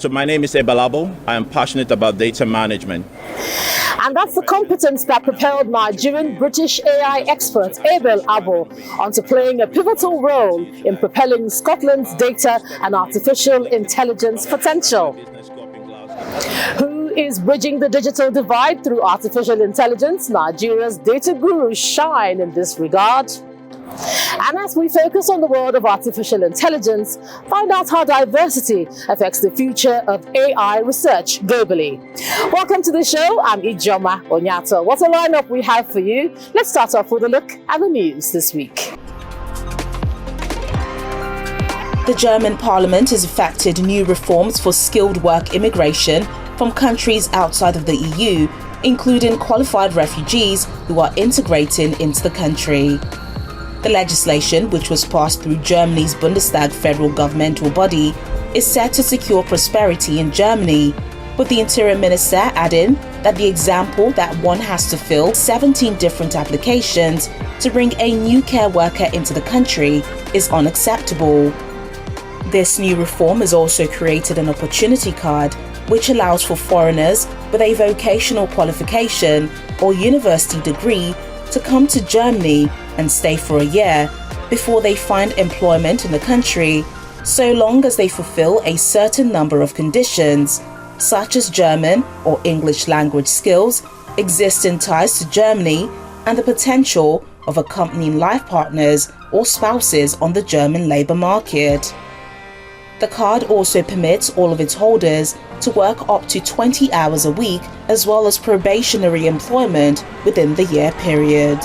So my name is Ebalabo. I am passionate about data management. And that's the competence that propelled Nigerian British AI expert Abel Abo onto playing a pivotal role in propelling Scotland's data and artificial intelligence potential. Who is bridging the digital divide through artificial intelligence? Nigeria's data gurus shine in this regard. And as we focus on the world of artificial intelligence, find out how diversity affects the future of AI research globally. Welcome to the show. I'm Ijoma Onyato. What a lineup we have for you. Let's start off with a look at the news this week. The German parliament has effected new reforms for skilled work immigration from countries outside of the EU, including qualified refugees who are integrating into the country. The legislation, which was passed through Germany's Bundestag federal governmental body, is set to secure prosperity in Germany, with the Interior Minister adding that the example that one has to fill 17 different applications to bring a new care worker into the country is unacceptable. This new reform has also created an opportunity card, which allows for foreigners with a vocational qualification or university degree to come to Germany and stay for a year before they find employment in the country, so long as they fulfill a certain number of conditions, such as German or English language skills, existing ties to Germany, and the potential of accompanying life partners or spouses on the German labour market. The card also permits all of its holders to work up to 20 hours a week, as well as probationary employment within the year period.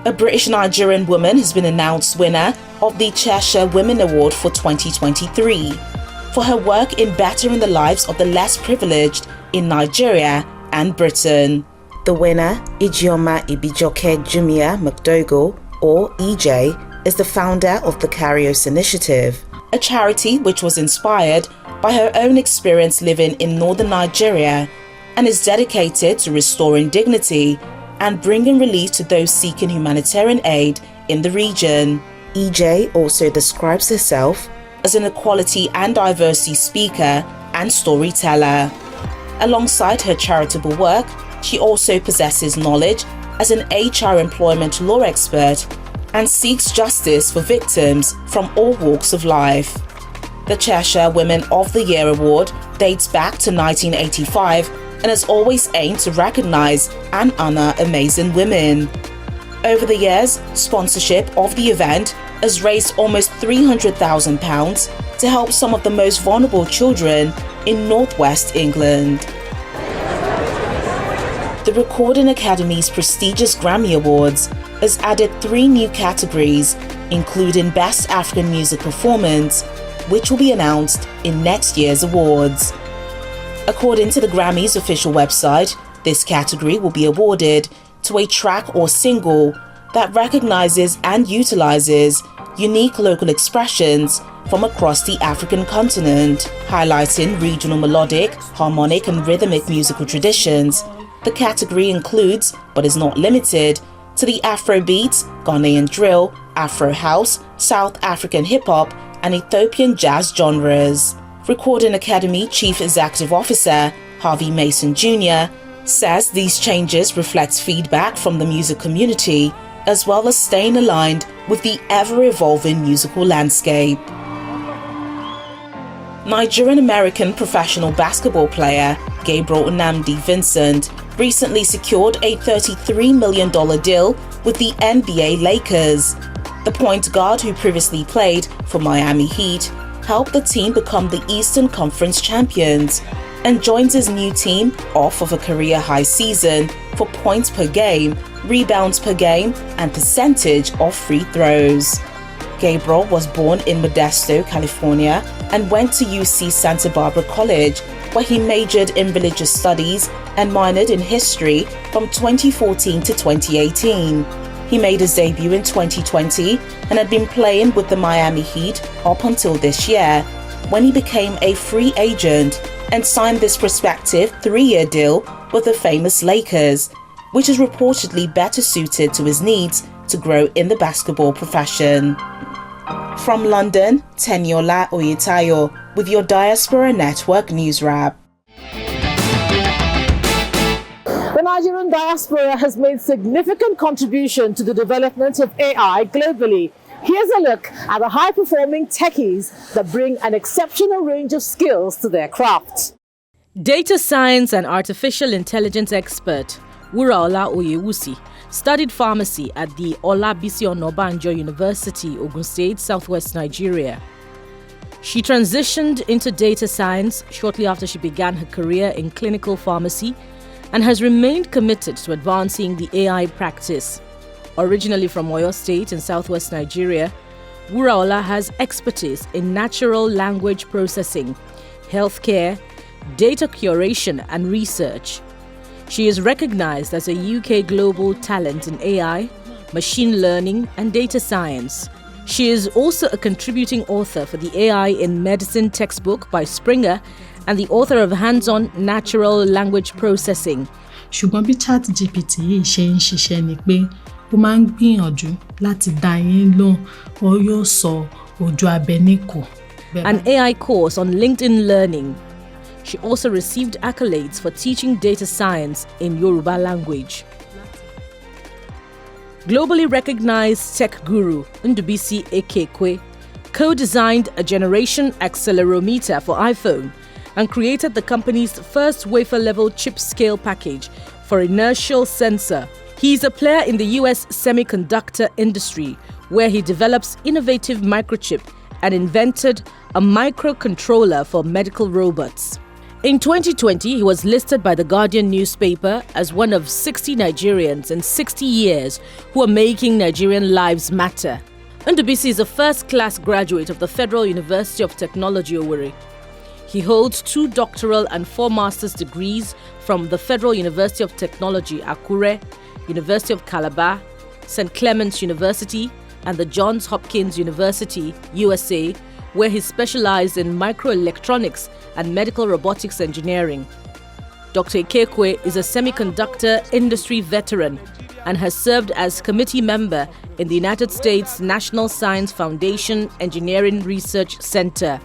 A British-Nigerian woman has been announced winner of the Cheshire Women Award for 2023 for her work in bettering the lives of the less privileged in Nigeria and Britain. The winner, Ijeoma Ibijoke Jumia McDougall, or EJ, is the founder of the Carios Initiative, a charity which was inspired by her own experience living in northern Nigeria and is dedicated to restoring dignity and bringing relief to those seeking humanitarian aid in the region. EJ also describes herself as an equality and diversity speaker and storyteller. Alongside her charitable work, she also possesses knowledge as an HR employment law expert and seeks justice for victims from all walks of life. The Cheshire Women of the Year Award dates back to 1985 and has always aimed to recognise and honour amazing women. Over the years, sponsorship of the event has raised almost £300,000 to help some of the most vulnerable children in northwest England. The Recording Academy's prestigious Grammy Awards has added 3 new categories, including Best African Music Performance, which will be announced in next year's awards. According to the Grammy's official website, this category will be awarded to a track or single that recognizes and utilizes unique local expressions from across the African continent, highlighting regional melodic, harmonic, and rhythmic musical traditions. The category includes, but is not limited to, the Afrobeats, Ghanaian drill, Afro house, South African hip-hop, and Ethiopian jazz genres. Recording Academy Chief Executive Officer Harvey Mason Jr. says these changes reflect feedback from the music community, as well as staying aligned with the ever-evolving musical landscape. Nigerian-American professional basketball player Gabriel Nnamdi Vincent recently secured a $33 million deal with the NBA Lakers. The point guard, who previously played for Miami Heat, helped the team become the Eastern Conference champions and joins his new team off of a career-high season for points per game, rebounds per game, and percentage of free throws. Gabriel was born in Modesto, California, and went to UC Santa Barbara College, where he majored in religious studies and minored in history from 2014 to 2018. He made his debut in 2020 and had been playing with the Miami Heat up until this year, when he became a free agent and signed this prospective 3-year deal with the famous Lakers, which is reportedly better suited to his needs to grow in the basketball profession. From London, Teniola Oyetayo with your Diaspora Network News Wrap. The Nigerian diaspora has made significant contribution to the development of AI globally. Here's a look at the high-performing techies that bring an exceptional range of skills to their craft. Data science and artificial intelligence expert Wuraola Oyewusi studied pharmacy at the Olabisi Onabanjo University, Ogun State, Southwest Nigeria. She transitioned into data science shortly after she began her career in clinical pharmacy and has remained committed to advancing the AI practice. Originally from Oyo State in Southwest Nigeria, Wuraola has expertise in natural language processing, healthcare, data curation and research. She is recognized as a UK global talent in AI, machine learning and data science. She is also a contributing author for the AI in Medicine textbook by Springer and the author of Hands-on Natural Language Processing. Ṣùgbọ́n bí ChatGPT yìí ṣe ń ṣiṣẹ́ ni pé ó máa ń gbìyànjú láti dá yín lóhùn ó yóò sọ ojú abẹ níkò. An AI course on LinkedIn Learning. She also received accolades for teaching data science in Yoruba language. Globally recognized tech guru Ndubisi Ekekwe co-designed a generation accelerometer for iPhone and created the company's first wafer-level chip scale package for inertial sensor. He's a player in the US semiconductor industry, where he develops innovative microchip and invented a microcontroller for medical robots. In 2020, he was listed by the Guardian newspaper as one of 60 Nigerians in 60 years who are making Nigerian lives matter. Ndubisi is a first-class graduate of the Federal University of Technology, Owerri. He holds 2 doctoral and 4 master's degrees from the Federal University of Technology, Akure, University of Calabar, St. Clement's University, and the Johns Hopkins University, USA, where he specialized in microelectronics and medical robotics engineering. Dr. Ekekwe is a semiconductor industry veteran and has served as committee member in the United States National Science Foundation Engineering Research Center.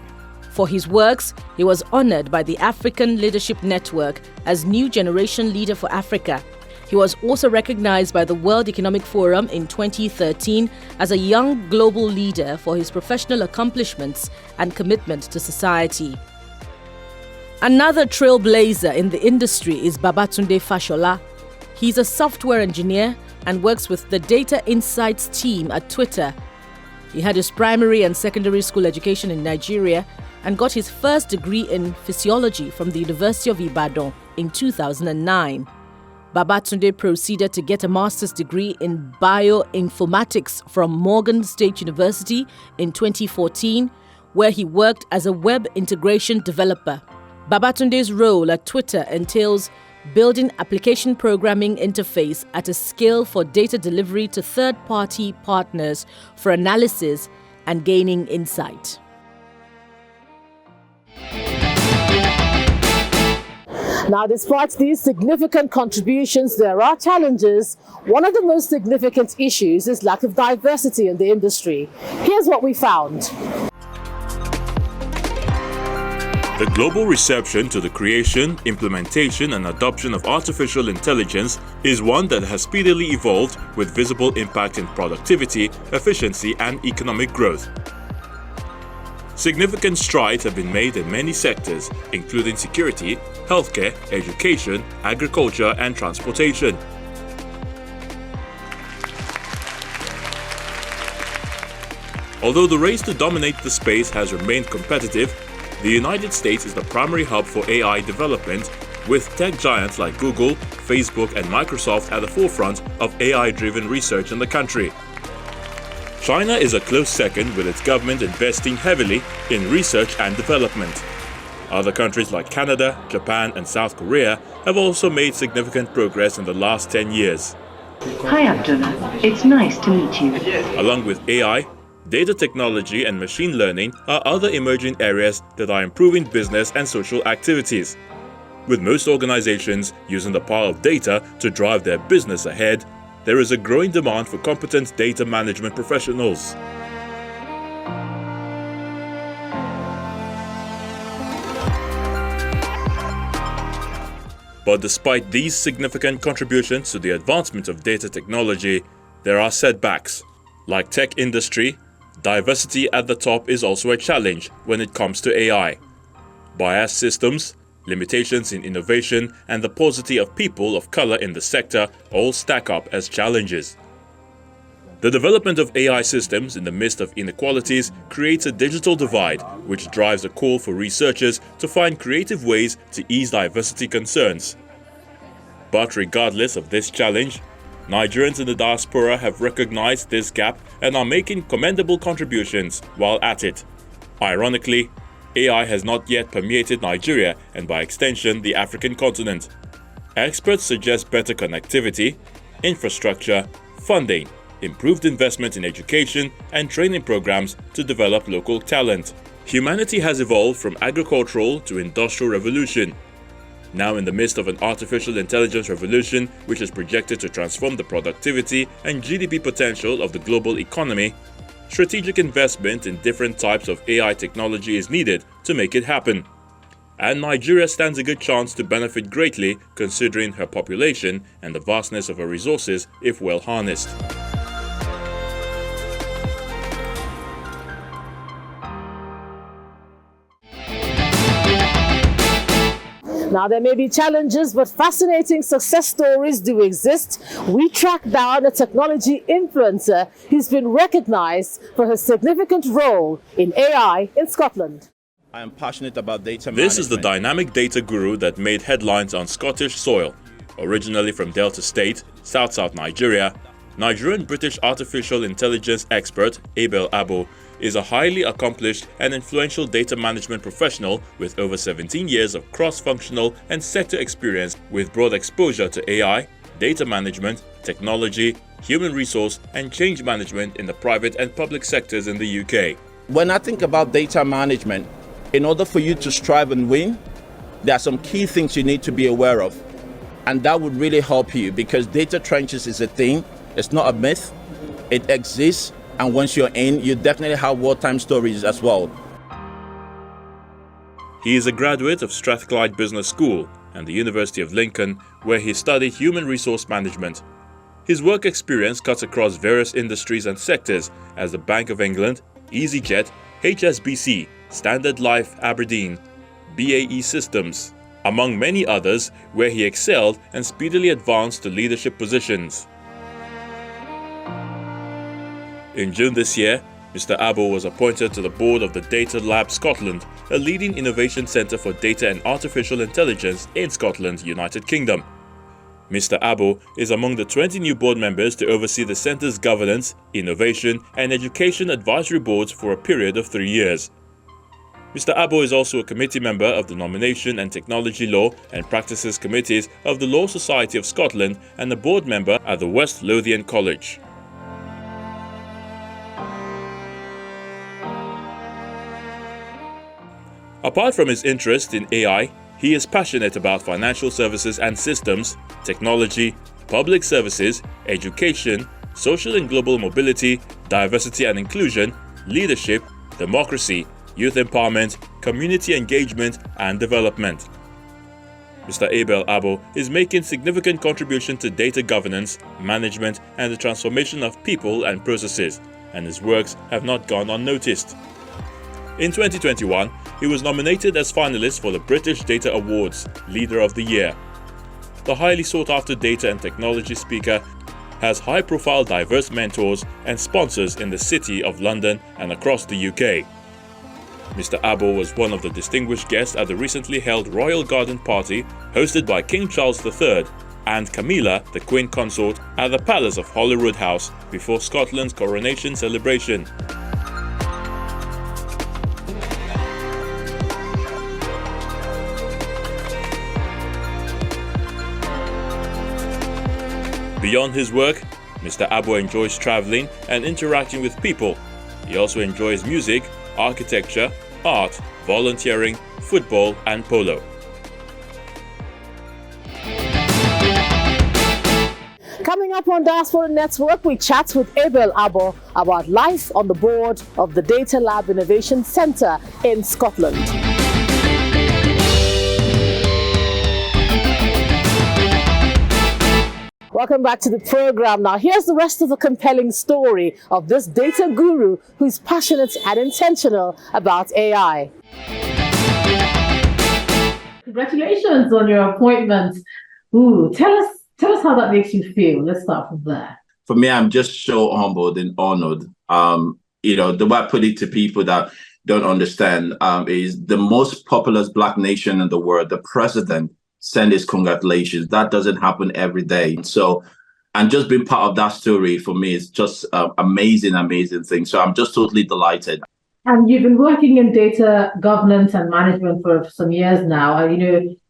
For his works, he was honored by the African Leadership Network as New Generation Leader for Africa. He was also recognized by the World Economic Forum in 2013 as a young global leader for his professional accomplishments and commitment to society. Another trailblazer in the industry is Babatunde Fashola. He's a software engineer and works with the Data Insights team at Twitter. He had his primary and secondary school education in Nigeria and got his first degree in physiology from the University of Ibadan in 2009. Babatunde proceeded to get a master's degree in bioinformatics from Morgan State University in 2014, where he worked as a web integration developer. Babatunde's role at Twitter entails building application programming interface at a scale for data delivery to third-party partners for analysis and gaining insight. Now, despite these significant contributions, there are challenges. One of the most significant issues is lack of diversity in the industry. Here's what we found. The global reception to the creation, implementation, and adoption of artificial intelligence is one that has speedily evolved with visible impact in productivity, efficiency, and economic growth. Significant strides have been made in many sectors, including security, healthcare, education, agriculture, and transportation. Although the race to dominate the space has remained competitive, the United States is the primary hub for AI development, with tech giants like Google, Facebook, and Microsoft at the forefront of AI-driven research in the country. China is a close second, with its government investing heavily in research and development. Other countries like Canada, Japan, and South Korea have also made significant progress in the last 10 years. Hi Abdullah, it's nice to meet you. Along with AI, data technology and machine learning are other emerging areas that are improving business and social activities. With most organizations using the power of data to drive their business ahead, there is a growing demand for competent data management professionals. But despite these significant contributions to the advancement of data technology, there are setbacks. Like tech industry, diversity at the top is also a challenge when it comes to AI. Biased systems, limitations in innovation, and the paucity of people of color in the sector all stack up as challenges. The development of AI systems in the midst of inequalities creates a digital divide, which drives a call for researchers to find creative ways to ease diversity concerns. But regardless of this challenge, Nigerians in the diaspora have recognized this gap and are making commendable contributions while at it. Ironically, AI has not yet permeated Nigeria and by extension the African continent. Experts suggest better connectivity, infrastructure, funding, improved investment in education and training programs to develop local talent. Humanity has evolved from agricultural to industrial revolution. Now in the midst of an artificial intelligence revolution which is projected to transform the productivity and GDP potential of the global economy, strategic investment in different types of AI technology is needed to make it happen. And Nigeria stands a good chance to benefit greatly considering her population and the vastness of her resources if well harnessed. Now, there may be challenges, but fascinating success stories do exist. We track down a technology influencer who's been recognized for her significant role in AI in Scotland. I am passionate about data management. This is the dynamic data guru that made headlines on Scottish soil. Originally from Delta State, South Nigeria, Nigerian-British artificial intelligence expert Abel Abo is a highly accomplished and influential data management professional with over 17 years of cross-functional and sector experience with broad exposure to AI, data management, technology, human resource and change management in the private and public sectors in the UK. When I think about data management, in order for you to strive and win, there are some key things you need to be aware of. And that would really help you because data trenches is a thing. It's not a myth. It exists. And once you're in, you definitely have wartime stories as well. He is a graduate of Strathclyde Business School and the University of Lincoln, where he studied human resource management. His work experience cuts across various industries and sectors as the Bank of England, EasyJet, HSBC, Standard Life Aberdeen, BAE Systems, among many others, where he excelled and speedily advanced to leadership positions. In June this year, Mr. Abo was appointed to the board of the Data Lab Scotland, a leading innovation centre for data and artificial intelligence in Scotland, United Kingdom. Mr. Abo is among the 20 new board members to oversee the centre's governance, innovation and education advisory boards for a period of 3 years. Mr. Abo is also a committee member of the Nomination and Technology Law and Practices Committees of the Law Society of Scotland and a board member at the West Lothian College. Apart from his interest in AI, he is passionate about financial services and systems, technology, public services, education, social and global mobility, diversity and inclusion, leadership, democracy, youth empowerment, community engagement and development. Mr. Abel Abo is making significant contribution to data governance, management and the transformation of people and processes, and his works have not gone unnoticed. In 2021, he was nominated as finalist for the British Data Awards Leader of the Year. The highly sought-after data and technology speaker has high-profile diverse mentors and sponsors in the City of London and across the UK. Mr. Abo was one of the distinguished guests at the recently held Royal Garden Party hosted by King Charles III and Camilla, the Queen Consort, at the Palace of Holyrood House before Scotland's coronation celebration. Beyond his work, Mr. Abo enjoys traveling and interacting with people. He also enjoys music, architecture, art, volunteering, football and polo. Coming up on Diaspora Network, we chat with Abel Abo about life on the board of the Data Lab Innovation Centre in Scotland. Welcome back to the program. Now, here's the rest of the compelling story of this data guru who's passionate and intentional about AI. Congratulations on your appointment. Ooh, tell us how that makes you feel. Let's start from there. For me, I'm just so humbled and honored. The way I put it to people that don't understand is the most populous Black nation in the world, the president, send his congratulations. That doesn't happen every day. So, and just being part of that story for me is just amazing thing. So I'm just totally delighted. And you've been working in data governance and management for some years now.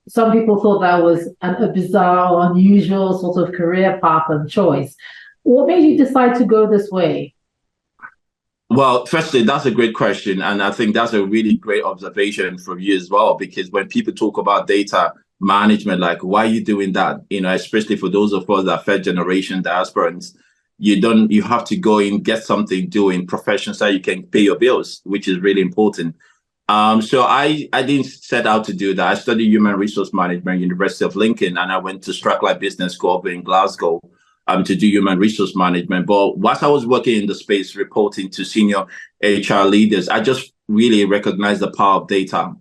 Some people thought that was a bizarre or unusual sort of career path and choice. What made you decide to go this way? Well, firstly, that's a great question. And I think that's a really great observation from you as well, because when people talk about data management, like, why are you doing that? Especially for those of us that are third generation diasporans, you have to go in, get something doing professional so you can pay your bills, which is really important. So I didn't set out to do that. I studied human resource management, University of Lincoln, and I went to Strathclyde Business School in Glasgow to do human resource management. But whilst I was working in the space, reporting to senior HR leaders, I just really recognized the power of data.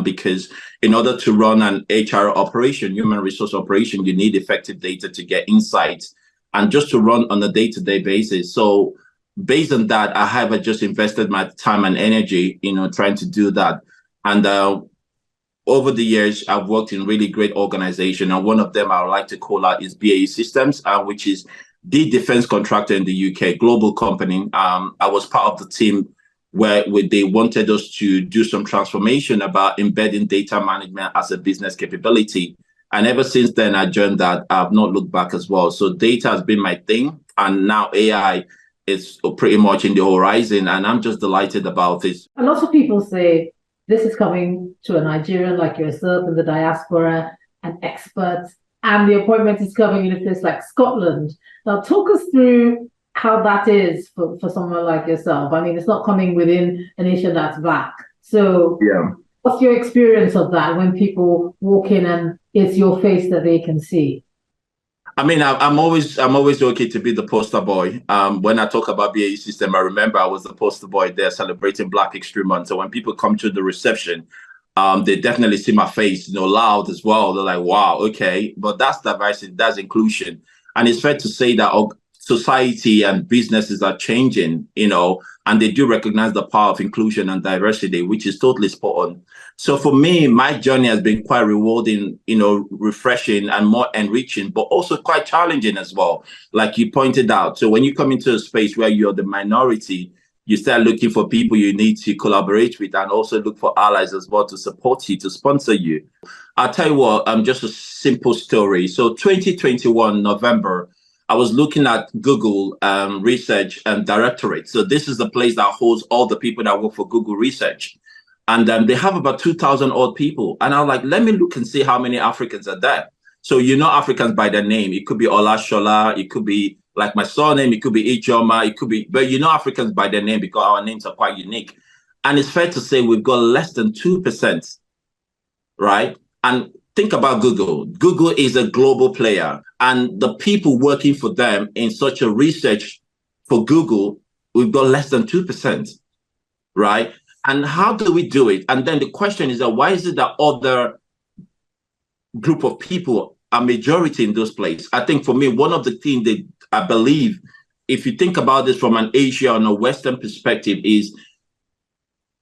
Because in order to run an HR operation, human resource operation, you need effective data to get insights and just to run on a day-to-day basis. So based on that, I have just invested my time and energy, trying to do that. And over the years, I've worked in really great organizations. And one of them I would like to call out is BAE Systems, which is the defense contractor in the UK, global company. I was part of the team where they wanted us to do some transformation about embedding data management as a business capability. And ever since then, I joined that. I've not looked back as well. So data has been my thing. And now AI is pretty much in the horizon. And I'm just delighted about this. A lot of people say this is coming to a Nigerian like yourself in the diaspora, an expert, and the appointment is coming in a place like Scotland. Now, talk us through how that is for someone like yourself. I mean, it's not coming within a nation that's Black. So yeah. What's your experience of that when people walk in and it's your face that they can see? I mean, I'm always okay to be the poster boy. When I talk about BAE System, I remember I was the poster boy there celebrating Black History Month. So when people come to the reception, they definitely see my face, loud as well. They're like, wow, okay. But that's diversity, that's inclusion. And it's fair to say that society and businesses are changing, and they do recognize the power of inclusion and diversity, which is totally spot on. So for me, my journey has been quite rewarding, refreshing and more enriching, but also quite challenging as well, like you pointed out. So when you come into a space where you're the minority, you start looking for people you need to collaborate with and also look for allies as well to support you, to sponsor you. I'll tell you what, just a simple story. So 2021, November, I was looking at Google Research and Directorate. So this is the place that holds all the people that work for Google Research. And they have about 2,000 odd people. And I was like, let me look and see how many Africans are there. So Africans by their name. It could be Olashola, it could be like my surname, it could be Ijoma, it could be, but Africans by their name because our names are quite unique. And it's fair to say we've got less than 2%, right? And think about Google. Google is a global player, and the people working for them in such a research for Google, we've got less than 2%, right? And how do we do it? And then the question is that why is it that other group of people are majority in those places? I think for me, one of the things that I believe, if you think about this from an Asia and a Western perspective, is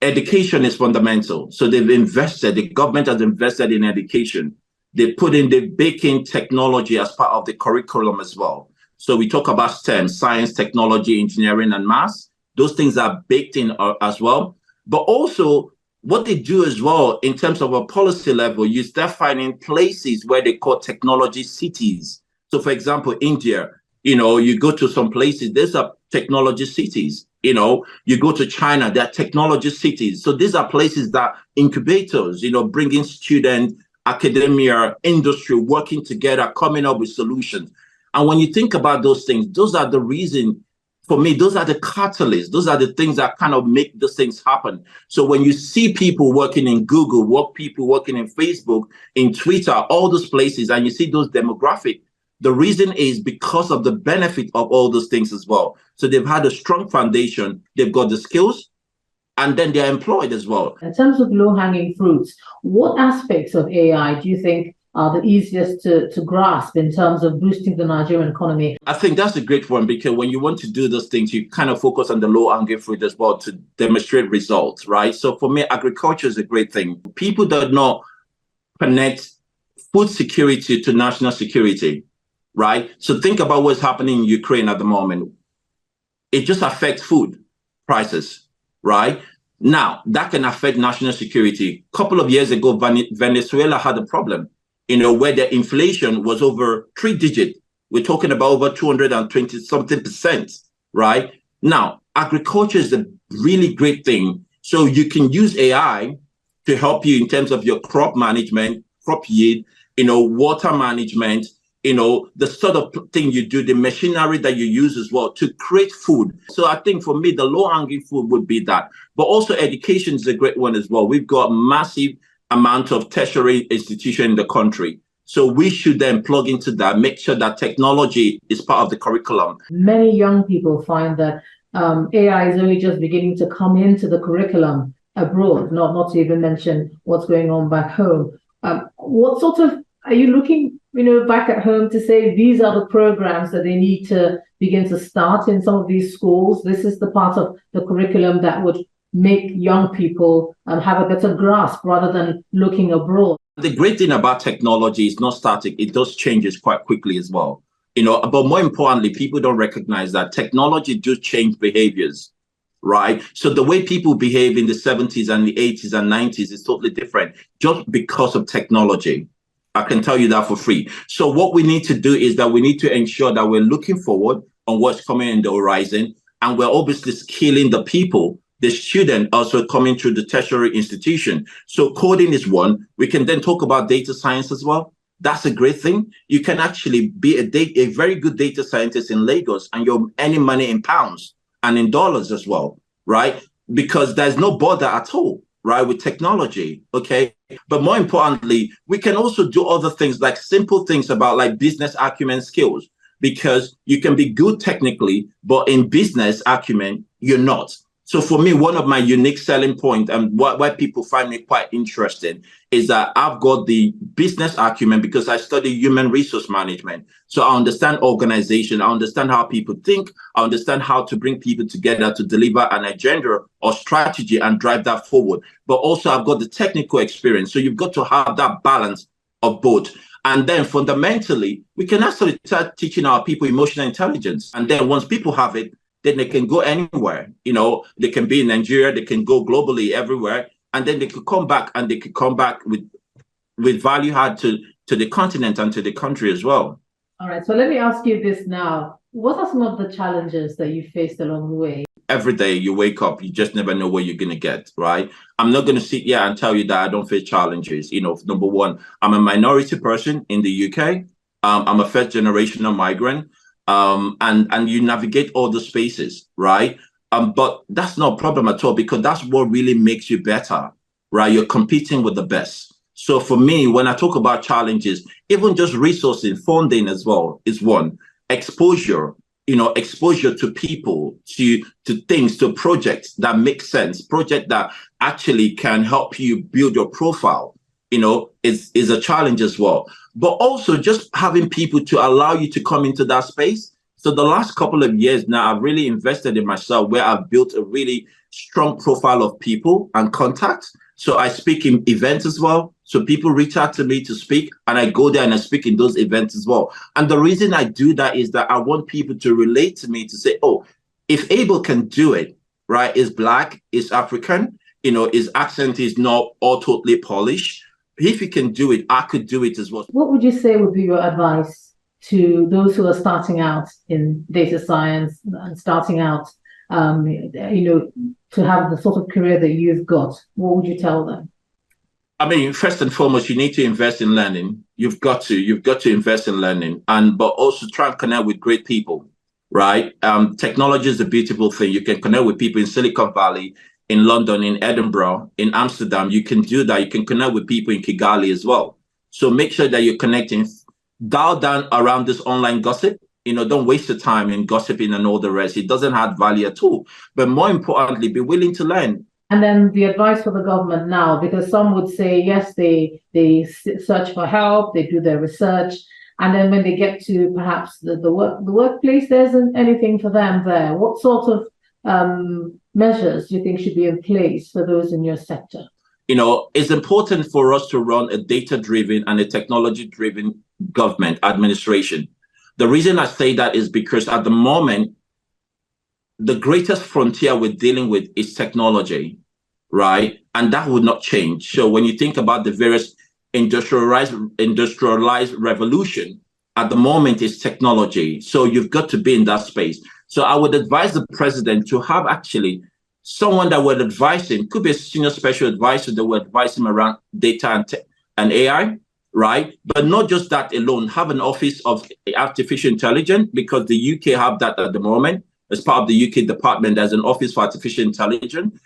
education is fundamental. So they've invested, the government has invested in education. They bake in technology as part of the curriculum as well. So we talk about STEM, science, technology, engineering, and maths. Those things are baked in as well. But also what they do as well in terms of a policy level, you start finding places where they call technology cities. So for example, India, you go to some places, there's a technology cities. You go to China, there are technology cities. So these are places that incubators, bringing students, academia, industry, working together, coming up with solutions. And when you think about those things, those are the reason, for me, those are the catalysts. Those are the things that kind of make those things happen. So when you see people working in Google, people working in Facebook, in Twitter, all those places, and you see those demographics, The reason is because of the benefit of all those things as well. So they've had a strong foundation, they've got the skills, and then they're employed as well. In terms of low-hanging fruits, what aspects of AI do you think are the easiest to grasp in terms of boosting the Nigerian economy? I think that's a great one, because when you want to do those things, you kind of focus on the low-hanging fruit as well to demonstrate results, right? So for me, agriculture is a great thing. People do not connect food security to national security, right? So think about what's happening in Ukraine at the moment. It just affects food prices, right? Now, that can affect national security. A couple of years ago, Venezuela had a problem, where the inflation was over 3-digit. We're talking about over 220 something percent, right? Now, agriculture is a really great thing. So you can use AI to help you in terms of your crop management, crop yield, water management, the sort of thing you do, the machinery that you use as well to create food. So I think for me, the low-hanging fruit would be that. But also education is a great one as well. We've got massive amount of tertiary institution in the country. So we should then plug into that, make sure that technology is part of the curriculum. Many young people find that AI is only just beginning to come into the curriculum abroad, not to even mention what's going on back home. What sort of, are you looking back at home to say these are the programs that they need to begin to start in some of these schools? This is the part of the curriculum that would make young people have a better grasp rather than looking abroad. The great thing about technology is not static. It does changes quite quickly as well. But more importantly, people don't recognize that technology does change behaviors, right? So the way people behave in the 70s and the 80s and 90s is totally different just because of technology. I can tell you that for free. So what we need to do is that we need to ensure that we're looking forward on what's coming in the horizon, and we're obviously skilling the people, the student also coming through the tertiary institution. So coding is one. We can then talk about data science as well. That's a great thing. You can actually be a very good data scientist in Lagos, and you're earning money in pounds and in dollars as well, right? Because there's no border at all, right, with technology, okay? But more importantly, we can also do other things, like simple things about like business acumen skills, because you can be good technically, but in business acumen, you're not. So for me, one of my unique selling points and why people find me quite interesting is that I've got the business acumen because I study human resource management. So I understand organization, I understand how people think, I understand how to bring people together to deliver an agenda or strategy and drive that forward. But also I've got the technical experience. So you've got to have that balance of both. And then fundamentally, we can actually start teaching our people emotional intelligence. And then once people have it, then they can go anywhere. They can be in Nigeria, they can go globally everywhere, and then they could come back, and they could come back with value add to the continent and to the country as well. All right, so let me ask you this now. What are some of the challenges that you faced along the way? Every day you wake up, you just never know what you're going to get, right? I'm not going to sit here and tell you that I don't face challenges. Number one, I'm a minority person in the UK. I'm a first generational migrant. And you navigate all the spaces, right? But that's not a problem at all, because that's what really makes you better, right? You're competing with the best. So for me, when I talk about challenges, even just resourcing, funding as well is one. Exposure, exposure to people, to things, to projects that make sense, project that actually can help you build your profile, is a challenge as well. But also just having people to allow you to come into that space. So the last couple of years now, I've really invested in myself, where I've built a really strong profile of people and contacts. So I speak in events as well. So people reach out to me to speak, and I go there and I speak in those events as well. And the reason I do that is that I want people to relate to me, to say, oh, if Abel can do it, right, is Black, is African, his accent is not all totally polished. If he can do it, I could do it as well. What would you say would be your advice to those who are starting out in data science and starting out, to have the sort of career that you've got? What would you tell them? I mean, first and foremost, you need to invest in learning. You've got to invest in learning, but also try and connect with great people, right? Technology is a beautiful thing. You can connect with people in Silicon Valley, in London, in Edinburgh, in Amsterdam. You can do that. You can connect with people in Kigali as well. So make sure that you're connecting. dial down around this online gossip. Don't waste your time in gossiping and all the rest. It doesn't add value at all. But more importantly, be willing to learn. And then the advice for the government now, because some would say, yes, they search for help, they do their research, and then when they get to perhaps the workplace, there isn't anything for them there. What sort of measures do you think should be in place for those in your sector? It's important for us to run a data-driven and a technology-driven government administration. The reason I say that is because at the moment, the greatest frontier we're dealing with is technology, right? And that would not change. So when you think about the various industrialized revolution, at the moment is technology. So you've got to be in that space. So I would advise the president to have actually someone that would advise him, could be a senior special advisor that would advise him around data and AI, right? But not just that alone, have an office of artificial intelligence, because the UK have that at the moment. As part of the UK department, there's an office for artificial intelligence.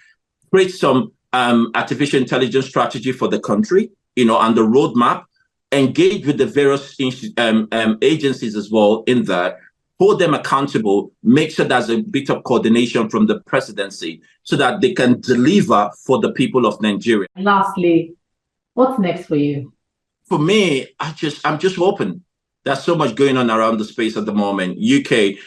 Create some artificial intelligence strategy for the country, and the roadmap. Engage with the various agencies as well in there. Hold them accountable. Make sure there's a bit of coordination from the presidency so that they can deliver for the people of Nigeria. Lastly, what's next for you? For me, I'm just open. There's so much going on around the space at the moment. UK,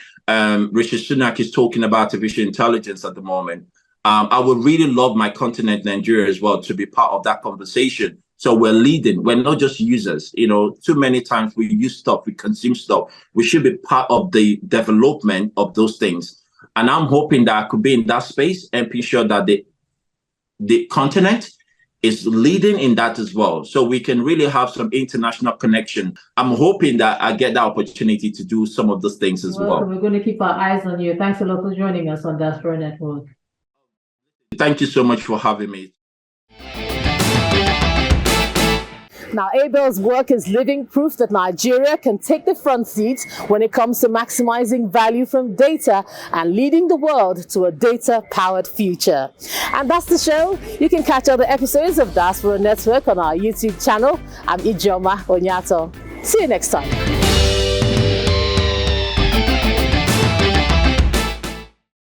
Rishi Sunak is talking about artificial intelligence at the moment. I would really love my continent, Nigeria, as well, to be part of that conversation. So we're leading. We're not just users. Too many times we use stuff, we consume stuff. We should be part of the development of those things. And I'm hoping that I could be in that space and be sure that the continent is leading in that as well. So we can really have some international connection. I'm hoping that I get the opportunity to do some of those things as well. We're going to keep our eyes on you. Thanks a lot for joining us on Diaspora Network. Thank you so much for having me. Now, Abel's work is living proof that Nigeria can take the front seat when it comes to maximizing value from data and leading the world to a data-powered future. And that's the show. You can catch other episodes of Diaspora Network on our YouTube channel. I'm Ijoma Onyato. See you next time.